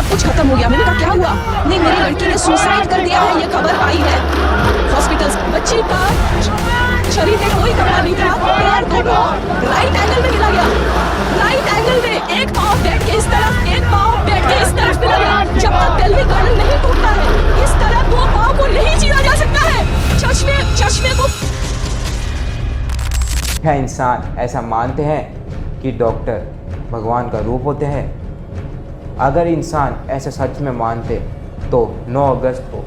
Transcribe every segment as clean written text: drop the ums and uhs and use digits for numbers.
कुछ खत्म हो गया। मैंने कहा क्या हुआ? नहीं, मेरी लड़की ने सुसाइड कर दिया है, ये खबर आई है हॉस्पिटल। बच्ची का शरीर में कोई कपड़ा नहीं था, पैर दोनों राइट एंगल में मिला गया, राइट एंगल में। एक पाँव बेड के इस तरफ, एक पाँव बेड के इस तरफ मिला गया। जब तक पेल्विक गर्डल नहीं टूटता है, इस तरह दो पाँव को नहीं चीरा जा सकता है। चश्मे को क्या इंसान ऐसा मानते हैं कि डॉक्टर भगवान का रूप होते हैं? अगर इंसान ऐसा सच में मानते तो 9 अगस्त को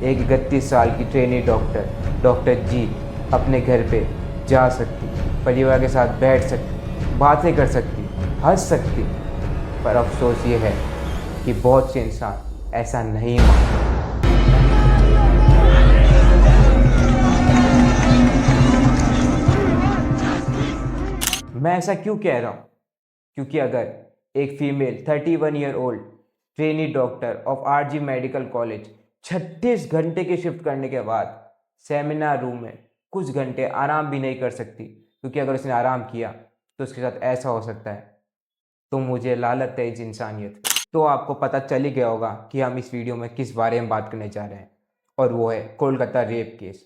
एक 31 साल की ट्रेनी डॉक्टर जी अपने घर पे जा सकती, परिवार के साथ बैठ सकती, बातें कर सकती, हंस सकती। पर अफसोस ये है कि बहुत से इंसान ऐसा नहीं मानते। मैं ऐसा क्यों कह रहा हूँ? क्योंकि अगर एक female 31 year old trainee doctor of RG medical college 36 घंटे की शिफ्ट करने के बाद सेमिनार रूम में कुछ घंटे आराम भी नहीं कर सकती, क्योंकि अगर उसने आराम किया तो उसके साथ ऐसा हो सकता है, तो मुझे लालत है इस इंसानियत। तो आपको पता चल ही गया होगा कि हम इस वीडियो में किस बारे में बात करने जा रहे हैं, और वो है कोलकाता रेप केस।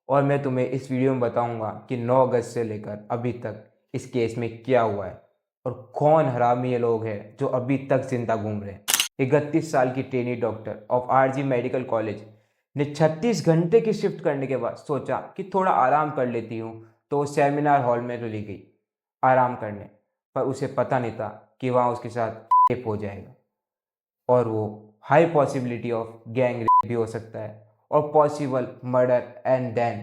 और मैं तुम्हें इस वीडियो में बताऊंगा कि 9 अगस्त से लेकर अभी तक इस केस में क्या हुआ है और कौन हरामी ये लोग हैं जो अभी तक जिंदा घूम रहे हैं। 31 साल की trainee doctor of RG medical college ने 36 घंटे की शिफ्ट करने के बाद सोचा कि थोड़ा आराम कर लेती हूँ, तो वो सेमिनार हॉल में चली गई आराम करने। पर उसे पता नहीं था कि वहाँ उसके साथ रेप हो जाएगा, और वो high possibility of gang rape भी हो सकता है और possible murder and then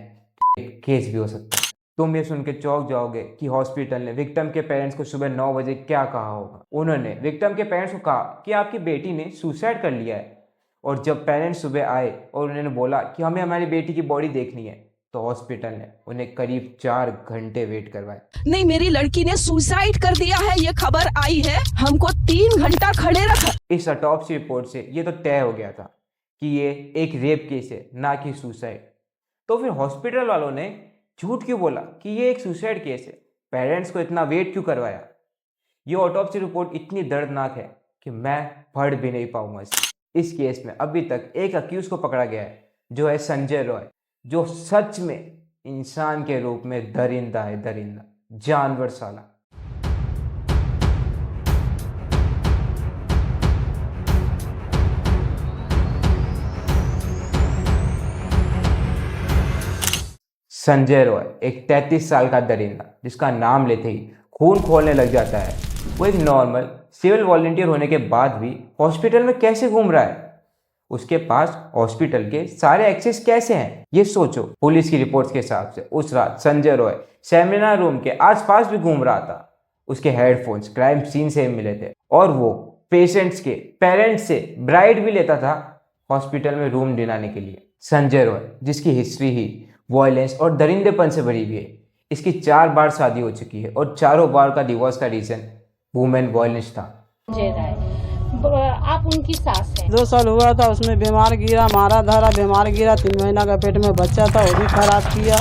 case भी हो सकता है। तुम ये सुन के चौंक जाओगे कि हॉस्पिटल ने विक्टिम के पेरेंट्स को सुबह 9 बजे क्या कहा होगा। उन्होंने विक्टिम के पेरेंट्स को कहा कि आपकी बेटी ने सुसाइड कर लिया है। और जब पेरेंट्स सुबह आए और उन्होंने बोला कि हमें हमारी बेटी की बॉडी देखनी है, तो हॉस्पिटल ने उन्हें करीब 4 घंटे वेट करवाए। नहीं, मेरी लड़की ने सुसाइड कर दिया है, ये खबर आई है, हमको 3 घंटा खड़े रखा। इस ऑटोप्सी रिपोर्ट से ये तो तय हो गया था कि ये एक रेप केस है, ना कि सुसाइड। तो फिर हॉस्पिटल वालों ने झूठ क्यों बोला कि ये एक सुसाइड केस है? पेरेंट्स को इतना वेट क्यों करवाया? ये ऑटोप्सी रिपोर्ट इतनी दर्दनाक है कि मैं पढ़ भी नहीं पाऊंगा इस केस में अभी तक एक अक्यूज को पकड़ा गया है, जो है संजय रॉय, जो सच में इंसान के रूप में दरिंदा है, दरिंदा जानवर साला। संजय रॉय एक 33 साल का दरिंदा, जिसका नाम लेते ही खून खोलने लग जाता है। वो एक नॉर्मल सिविल वॉलंटियर होने के बाद भी हॉस्पिटल में कैसे घूम रहा है? उसके पास हॉस्पिटल के सारे एक्सेस कैसे हैं? ये सोचो। पुलिस की रिपोर्ट्स के हिसाब से उस रात संजय रॉय सेमिनार रूम के आसपास भी घूम रहा था। उसके हेडफोन्स क्राइम सीन से मिले थे, और वो पेशेंट्स के पेरेंट्स से ब्राइड भी लेता था हॉस्पिटल में रूम दिलाने के लिए। संजय रॉय, जिसकी हिस्ट्री ही वॉयलेंस और दरिंदेपन से भरी हुई है, इसकी 4 बार शादी हो चुकी है और चारों बार का डिवोर्स का रीजन वुमेन वॉयलेंस था। आप उनकी सास हैं। 2 साल हुआ था, उसमें बीमार गिरा, मारा धारा, बीमार गिरा, 3 महीना का पेट में बच्चा था, वो भी खराब किया।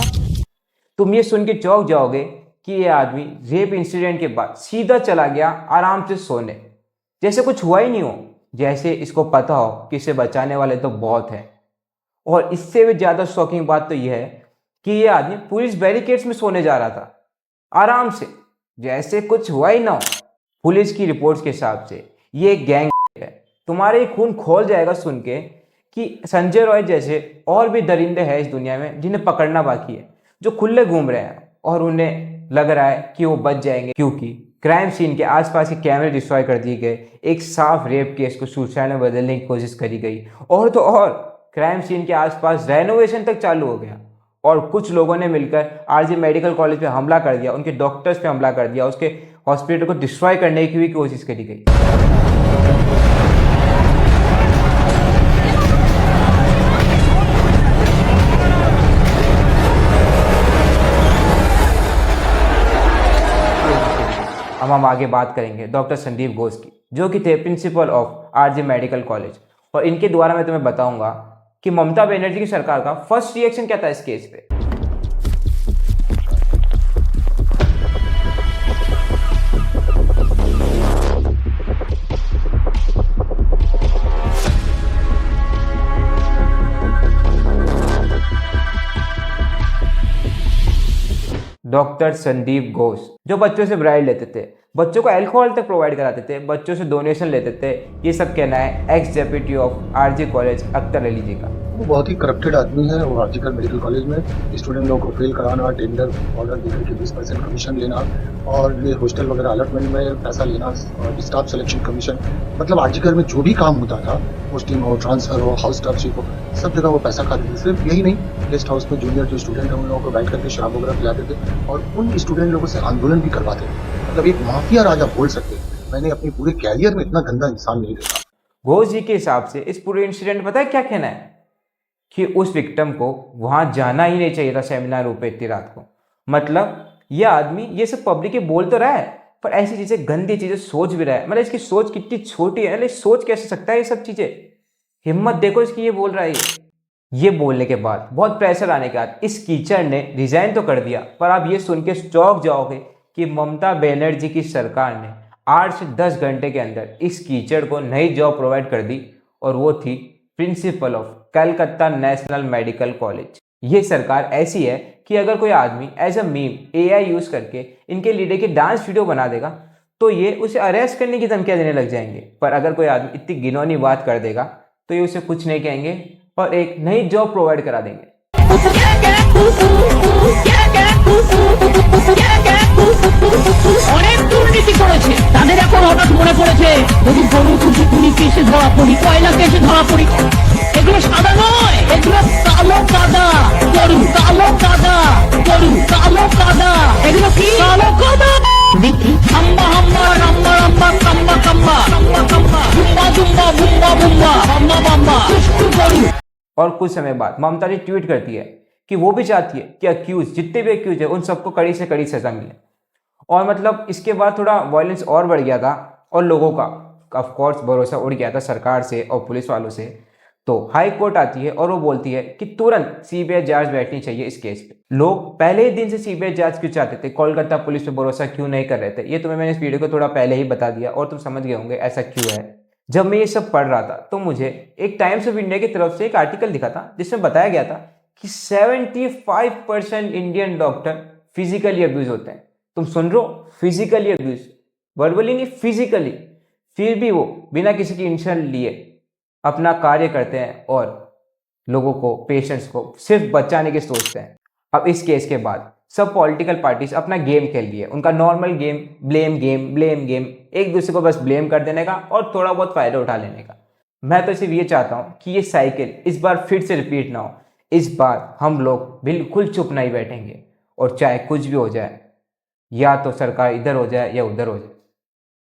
तुम ये सुन के चौंक जाओगे कि ये आदमी रेप इंसिडेंट के बाद सीधा चला गया आराम से सोने, जैसे कुछ हुआ ही नहीं हो, जैसे इसको पता हो कि इसे बचाने वाले तो बहुत हैं। और इससे भी ज्यादा शॉकिंग बात तो यह है कि ये आदमी पुलिस बैरिकेड्स में सोने जा रहा था आराम से, जैसे कुछ हुआ ही ना हो। पुलिस की रिपोर्ट्स के हिसाब से ये एक गैंग है। तुम्हारे खून खोल जाएगा सुन के कि संजय रॉय जैसे और भी दरिंदे हैं इस दुनिया में जिन्हें पकड़ना बाकी है, जो खुले घूम रहे हैं और उन्हें लग रहा है कि वो बच जाएंगे, क्योंकि क्राइम सीन के आसपास के कैमरे डिस्ट्रॉय कर दिए गए। एक साफ रेप केस को सुसाइड में बदलने की कोशिश करी गई, और तो और क्राइम सीन के आसपास रेनोवेशन तक चालू हो गया, और कुछ लोगों ने मिलकर आरजी मेडिकल कॉलेज पे हमला कर दिया, उनके डॉक्टर्स पे हमला कर दिया, उसके हॉस्पिटल को डिस्ट्रॉय करने की भी कोशिश करी गई। अब हम आगे बात करेंगे डॉक्टर संदीप घोष की, जो कि थे principal of RG medical college, और इनके द्वारा मैं तुम्हें बताऊंगा कि ममता बनर्जी की सरकार का फर्स्ट रिएक्शन क्या था इस केस पे। डॉक्टर संदीप घोष, जो बच्चों से ब्राइड लेते थे, बच्चों को अल्कोहल तक प्रोवाइड कराते थे, बच्चों से डोनेशन लेते थे। ये सब कहना है ex deputy of RG college Akhtar Ali ji का। वो बहुत ही करप्टेड आदमी है। वो आर्टिकल मेडिकल कॉलेज में स्टूडेंट लोगों को फेल कराना, टेंडर ऑर्डर देकर के 20% कमीशन लेना, और ये हॉस्टल वगैरह अलॉटमेंट में पैसा लेना, और स्टाफ सिलेक्शन कमीशन, मतलब आर्टिकल में जो भी काम होता था, पोस्टिंग हो, ट्रांसफर हो, हाउस स्टाफशिप हो, सब जगह वो पैसा खाते थे। सिर्फ यही नहीं, गेस्ट हाउस में जूनियर जो स्टूडेंट हैं उन लोगों को बैठ करके शराब वगैरह पिलाते थे और उन स्टूडेंट लोगों से आंदोलन भी करवाते थे। मतलब एक माफिया राजा बोल सकते हैं। मैंने अपने पूरे कैरियर में इतना गंदा इंसान नहीं देखा। घोष जी के हिसाब से इस पूरे इंसिडेंट पता है क्या कहना है कि उस विक्टिम को वहां जाना ही नहीं चाहिए था सेमिनार रूप पे इतनी रात को। मतलब ये आदमी ये सब पब्लिक के बोल तो रहा है, पर ऐसी चीजें, गंदी चीजें सोच भी रहा है। मतलब इसकी सोच कितनी छोटी है, मतलब सोच कैसे सकता है ये सब चीजें। हिम्मत देखो इसकी, ये बोल रहा है। ये बोलने के बाद, बहुत प्रेशर आने के बाद इस कीचड़ ने रिजाइन तो कर दिया, पर आप ये सुन के चौंक जाओगे कि ममता बनर्जी की सरकार ने 8 से 10 घंटे के अंदर इस कीचड़ को नई जॉब प्रोवाइड कर दी, और वो थी principal of Calcutta national medical college. ये सरकार ऐसी है कि अगर कोई आदमी as a meme AI use करके इनके लीडर की डांस वीडियो बना देगा तो ये उसे अरेस्ट करने की धमकियां देने लग जाएंगे। पर अगर कोई आदमी इतनी घिनौनी बात कर देगा तो ये उसे कुछ नहीं कहेंगे और एक नई जॉब प्रोवाइड करा देंगे। অনেক দুর্নীতি করেছে, তাদের এখন হঠাৎ মনে পড়েছে যদি গরু খুঁটি কেসে ধরা পড়ি, কয়লা কেসে ধরা পড়ি, এগুলো সাদা নয়, এগুলো কালো কাদা। গরু কালো কাদা, গরু কালো কাদা, এগুলো কি কালো কাদা। দেখি হাম্বা হাম্বা রাম্বা রাম্বা কাম্বা কাম্বা কাম্বা কাম্বা বুম্বা বুম্বা বুম্বা বুম্বা বাম্বা বাম্বা গরু। और कुछ समय बाद ममता जी ट्वीट करती है कि वो भी चाहती है कि अक्यूज, जितने भी अक्यूज है, उन सबको कड़ी से कड़ी सजा मिले। और मतलब इसके बाद थोड़ा वायलेंस और बढ़ गया था और लोगों का ऑफ कोर्स भरोसा उड़ गया था सरकार से और पुलिस वालों से। तो हाई कोर्ट आती है और वो बोलती है कि तुरंत CBI जांच बैठनी चाहिए इस केस पे। लोग पहले ही दिन से CBI जांच क्यों चाहते थे, कोलकाता पुलिस पे भरोसा क्यों नहीं कर रहे थे, ये तुम्हें मैंने इस वीडियो को थोड़ा पहले ही बता दिया और तुम समझ गए होंगे ऐसा क्यों है। जब मैं ये सब पढ़ रहा था तो मुझे एक टाइम्स ऑफ इंडिया की तरफ से एक आर्टिकल दिखा था जिसमें बताया गया था कि 75% इंडियन डॉक्टर फिजिकली अब्यूज होते हैं। तुम सुन रहे हो, फिजिकली अब्यूज, वर्बली नहीं, फिजिकली। फिर भी वो बिना किसी की इंसल्ट लिए अपना कार्य करते हैं और लोगों को, पेशेंट्स को सिर्फ बचाने की सोचते हैं। अब इस केस के बाद सब पॉलिटिकल पार्टीज अपना गेम खेल लिए, उनका नॉर्मल गेम, ब्लेम गेम, एक दूसरे को बस ब्लेम कर देने का और थोड़ा बहुत फायदा उठा लेने का। मैं तो सिर्फ ये चाहता हूँ कि ये साइकिल इस बार फिर से रिपीट ना हो। इस बार हम लोग बिल्कुल चुप नहीं बैठेंगे और चाहे कुछ भी हो जाए, या तो सरकार इधर हो जाए या उधर हो जाए,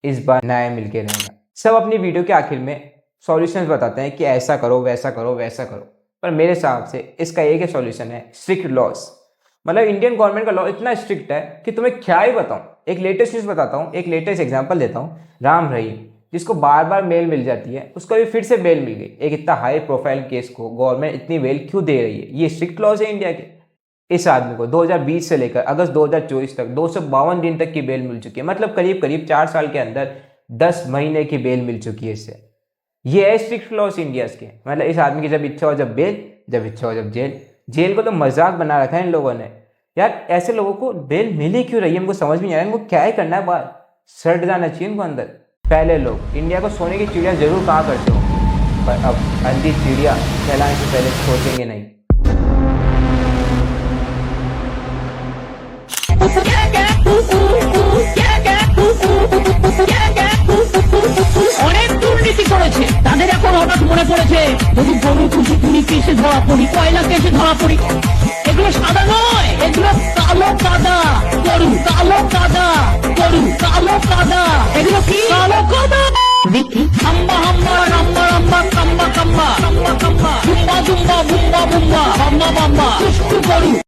इस बार न्याय मिलके रहेगा। सब अपनी वीडियो के आखिर में सॉल्यूशंस बताते हैं कि ऐसा करो, वैसा करो, वैसा करो, पर मेरे हिसाब से इसका एक ही सॉल्यूशन है, स्ट्रिक्ट लॉस। मतलब इंडियन गवर्नमेंट का लॉ इतना स्ट्रिक्ट है कि तुम्हें क्या ही बताऊं। एक लेटेस्ट न्यूज़ बताता हूं, एक लेटेस्ट एग्जांपल देता हूं। राम रहीम, जिसको बार बार बेल मिल जाती है, उसको भी फिर से बेल मिल गई। एक इतना हाई प्रोफाइल केस को गवर्नमेंट इतनी बेल क्यों दे रही है? ये स्ट्रिक्ट लॉज है इंडिया के। इस आदमी को 2020 से लेकर अगस्त 2024 तक 252 दिन तक की बेल मिल चुकी है। मतलब करीब करीब 4 साल के अंदर 10 महीने की बेल मिल चुकी है इससे। ये है स्ट्रिक्ट लॉज इंडिया के। मतलब इस आदमी की जब इच्छा हो जब बेल, जब इच्छा हो जब जेल। जेल को तो मजाक बना रखा है इन लोगों ने। यार ऐसे लोगों को बेल मिल ही क्यों रही है, हमको समझ में नहीं आ रहा है। इनको क्या ही करना है बाहर, सट जाना चाहिए इनको अंदर। पहले लोग इंडिया को सोने की चिड़िया जरूर कहा करते हो, पर अब अंधी चिड़िया कहलाने से पहले सोचेंगे नहीं। অনেক দুর্নীতি করেছে, তাদের এখন হঠাৎ মনে পড়েছে যদি গরু খুঁটি কেসে ধরা পড়ি, কয়লা কেসে ধরা পড়ি, এগুলো সাদা নয়, এগুলো কালো কাদা। গরু কালো কাদা, গরু কালো কাদা, এগুলো কি কালো কাদা। দেখি হাম্বা হাম্বা রাম্বা রাম্বা কাম্বা কাম্বা কাম্বা কাম্বা বুম্বা বুম্বা বুম্বা বুম্বা বাম্বা বাম্বা গরু।